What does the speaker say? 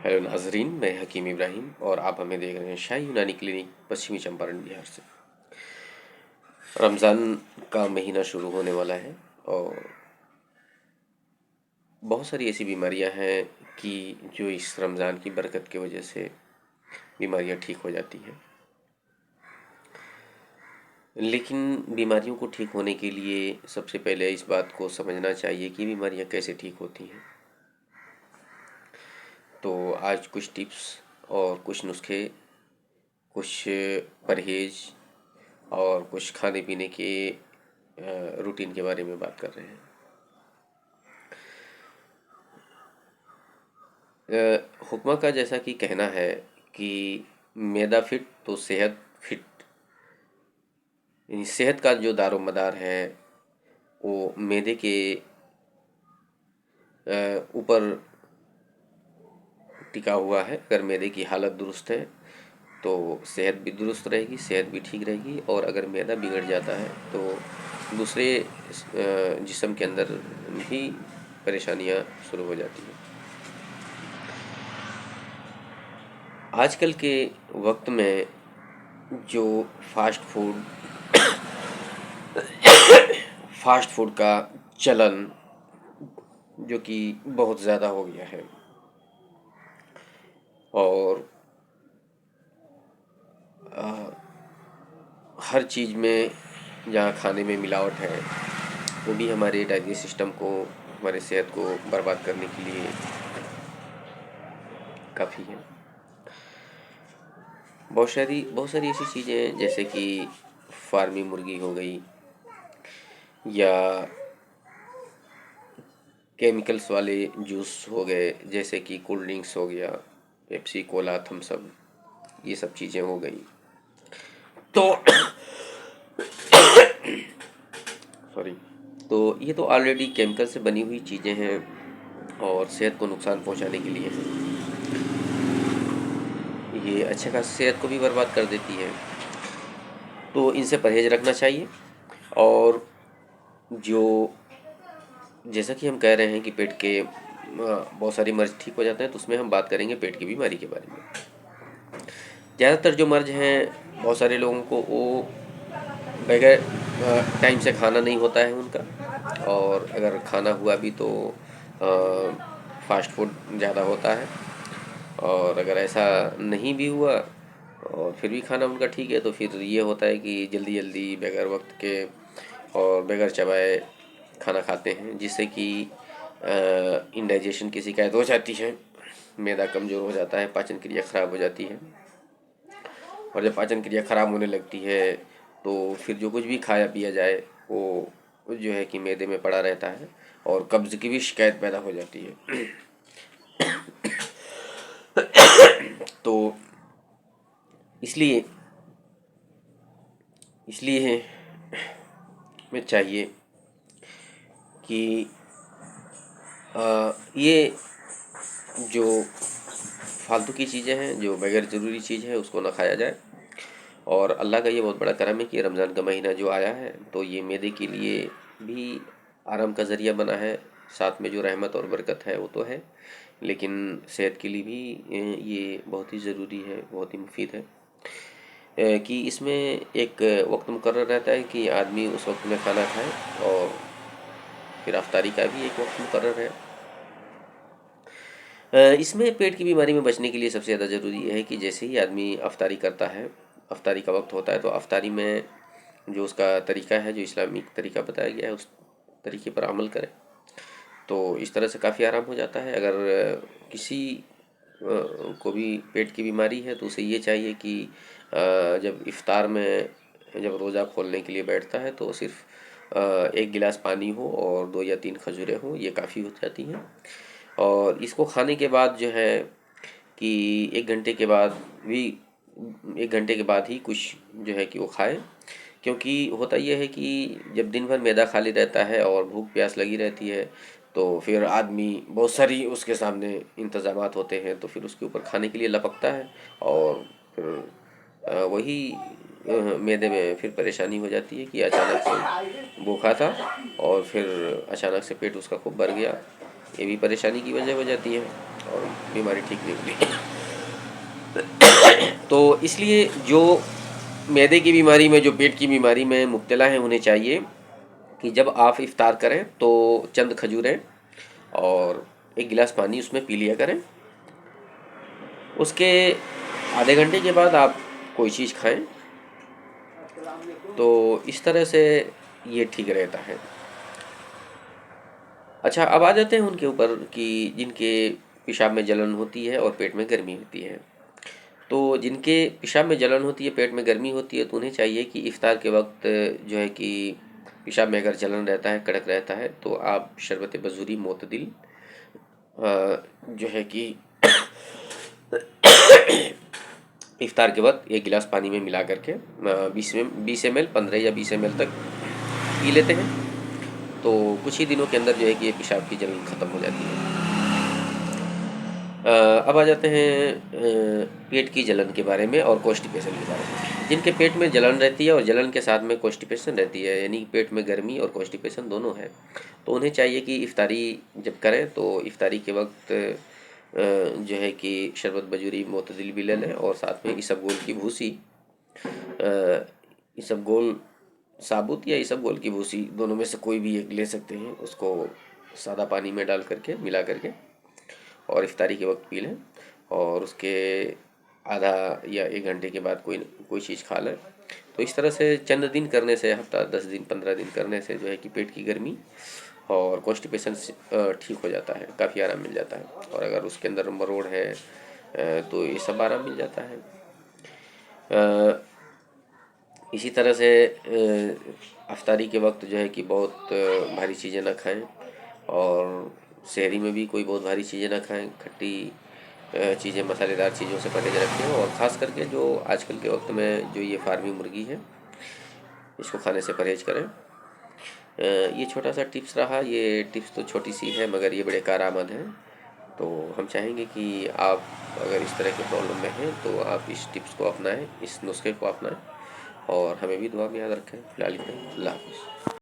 Hello नाजरीन, मैं हकीम इब्राहिम और आप हमें देख रहे हैं शाही यूनानी क्लिनिक, पश्चिमी चंपारण, बिहार से। रमज़ान का महीना शुरू होने वाला है और बहुत सारी ऐसी बीमारियां हैं कि जो इस रमज़ान की बरकत की वजह से बीमारियां ठीक हो जाती हैं। लेकिन बीमारियों को ठीक होने के लिए सबसे पहले इस बात को समझना चाहिए कि बीमारियां कैसे ठीक होती हैं। तो आज कुछ टिप्स और कुछ नुस्खे, कुछ परहेज और कुछ खाने पीने के रूटीन के बारे में बात कर रहे हैं। हुक्मा का जैसा कि कहना है कि मैदा फिट तो सेहत फिट, यानी सेहत का जो दारो मदार है वो मैदे के ऊपर टिका हुआ है। अगर मैदे की हालत दुरुस्त है तो सेहत भी दुरुस्त रहेगी, सेहत भी ठीक रहेगी। और अगर मैदा बिगड़ जाता है तो दूसरे जिस्म के अंदर भी परेशानियां शुरू हो जाती हैं। आजकल के वक्त में जो फास्ट फूड फास्ट फूड का चलन जो कि बहुत ज़्यादा हो गया है और हर चीज़ में जहाँ खाने में मिलावट है वो भी हमारे डाइजेस्ट सिस्टम को, हमारे सेहत को बर्बाद करने के लिए काफ़ी है। बहुत सारी ऐसी चीज़ें हैं जैसे कि फार्मी मुर्गी हो गई या केमिकल्स वाले जूस हो गए, जैसे कि कोल्ड ड्रिंक्स हो गया, पेप्सी, कोला, थम्स अप, ये सब चीज़ें हो गई। तो सॉरी, तो ये तो ऑलरेडी केमिकल से बनी हुई चीज़ें हैं और सेहत को नुकसान पहुंचाने के लिए हैं। ये अच्छे खास सेहत को भी बर्बाद कर देती है, तो इनसे परहेज रखना चाहिए। और जो जैसा कि हम कह रहे हैं कि पेट के बहुत सारी मर्ज ठीक हो जाते हैं, तो उसमें हम बात करेंगे पेट की बीमारी के बारे में। ज़्यादातर जो मर्ज हैं, बहुत सारे लोगों को वो बगैर टाइम से खाना नहीं होता है उनका, और अगर खाना हुआ भी तो फास्ट फूड ज़्यादा होता है। और अगर ऐसा नहीं भी हुआ और फिर भी खाना उनका ठीक है, तो फिर ये होता है कि जल्दी जल्दी बगैर वक्त के और बगैर चबाए खाना खाते हैं, जिससे कि इंडाइजेशन की शिकायत हो जाती है, मैदा कमज़ोर हो जाता है, पाचन क्रिया ख़राब हो जाती है। और जब पाचन क्रिया ख़राब होने लगती है तो फिर जो कुछ भी खाया पिया जाए वो जो है कि मैदे में पड़ा रहता है और कब्ज़ की भी शिकायत पैदा हो जाती है। तो इसलिए इसलिए हमें चाहिए कि ये जो फालतू की चीज़ें हैं, जो बगैर ज़रूरी चीज़ है, उसको ना खाया जाए। और अल्लाह का ये बहुत बड़ा करम है कि रमज़ान का महीना जो आया है तो ये मैदे के लिए भी आराम का ज़रिया बना है। साथ में जो रहमत और बरकत है वो तो है, लेकिन सेहत के लिए भी ये बहुत ही ज़रूरी है, बहुत ही मुफीद है। कि इसमें एक वक्त मुकर्रर रहता है कि आदमी उस वक्त में खाना खाए, और फिर अफ्तारी का भी एक वक्त मुकर्रर है। इसमें पेट की बीमारी में बचने के लिए सबसे ज़्यादा ज़रूरी ये है कि जैसे ही आदमी अफ्तारी करता है, अफ्तारी का वक्त होता है, तो अफ्तारी में जो उसका तरीका है, जो इस्लामिक तरीका बताया गया है, उस तरीके पर अमल करें तो इस तरह से काफ़ी आराम हो जाता है। अगर किसी को भी पेट की बीमारी है तो उसे ये चाहिए कि जब इफ्तार में, जब रोज़ा खोलने के लिए बैठता है तो सिर्फ एक गिलास पानी हो और 2 या 3 खजूरें हों, ये काफ़ी हो जाती हैं। और इसको खाने के बाद जो है कि 1 घंटे के बाद भी, 1 घंटे के बाद ही कुछ जो है कि वो खाए, क्योंकि होता यह है कि जब दिन भर मैदा खाली रहता है और भूख प्यास लगी रहती है तो फिर आदमी, बहुत सारी उसके सामने इंतज़ामात होते हैं, तो फिर उसके ऊपर खाने के लिए लपकता है और फिर वही मैदे में फिर परेशानी हो जाती है कि अचानक से भूखा था और फिर अचानक से पेट उसका खूब भर गया। ये भी परेशानी की वजह हो जाती है। और बीमारी ठीक नहीं होगी। तो इसलिए जो मैदे की बीमारी में, जो पेट की बीमारी में मुब्तला हैं, उन्हें चाहिए कि जब आप इफ्तार करें तो चंद खजूरें और एक गिलास पानी उसमें पी लिया करें। उसके आधे घंटे के बाद आप कोई चीज़ खाएं। तो इस तरह से ये ठीक रहता है। अच्छा, अब आ जाते हैं उनके ऊपर कि जिनके पेशाब में जलन होती है और पेट में गर्मी होती है। तो जिनके पेशाब में जलन होती है, पेट में गर्मी होती है, तो उन्हें चाहिए कि इफ्तार के वक्त जो है कि पेशाब में अगर जलन रहता है, कड़क रहता है, तो आप शरबत बजूरी मोतदिल जो है कि इफ्तार के वक्त एक गिलास पानी में मिला करके 20 ml 15 या 20 ml तक पी लेते हैं। तो कुछ ही दिनों के अंदर जो है कि ये पेशाब की जलन ख़त्म हो जाती है। अब आ जाते हैं पेट की जलन के बारे में और कॉन्स्टिपेशन के बारे में। जिनके पेट में जलन रहती है और जलन के साथ में कॉन्स्टिपेशन रहती है, यानी पेट में गर्मी और कॉन्स्टिपेशन दोनों है, तो उन्हें चाहिए कि इफ्तारी जब करें तो इफ्तारी के वक्त जो है कि शरबत बजूरी मोतदिल भी ले लें और साथ में इसबगोल की भूसी, इसबगोल साबुत या इसबगोल की भूसी, दोनों में से कोई भी एक ले सकते हैं। उसको सादा पानी में डाल करके मिला करके और इफ्तारी के वक्त पी लें। और उसके आधा या 1 घंटे के बाद कोई चीज़ खा लें। तो इस तरह से चंद दिन करने से, हफ्ता 10 दिन 15 दिन करने से जो है कि पेट की गर्मी और कॉन्स्टिपेशन ठीक हो जाता है, काफ़ी आराम मिल जाता है। और अगर उसके अंदर मरोड़ है तो ये सब आराम मिल जाता है। इसी तरह से अफ्तारी के वक्त जो है कि बहुत भारी चीज़ें ना खाएं और शहरी में भी कोई बहुत भारी चीज़ें ना खाएं। खट्टी चीज़ें, मसालेदार चीज़ों से परहेज रखें और ख़ास करके जो आजकल के वक्त में जो ये फार्मी मुर्गी है, इसको खाने से परहेज करें। ये छोटा सा टिप्स रहा। ये टिप्स तो छोटी सी है मगर ये बड़े कारआमद हैं। तो हम चाहेंगे कि आप अगर इस तरह के प्रॉब्लम में हैं तो आप इस टिप्स को अपनाएं, इस नुस्खे को अपनाएं और हमें भी दुआ में याद रखें। फिलहाल इतना ही। अल्लाह हाफ़िज़।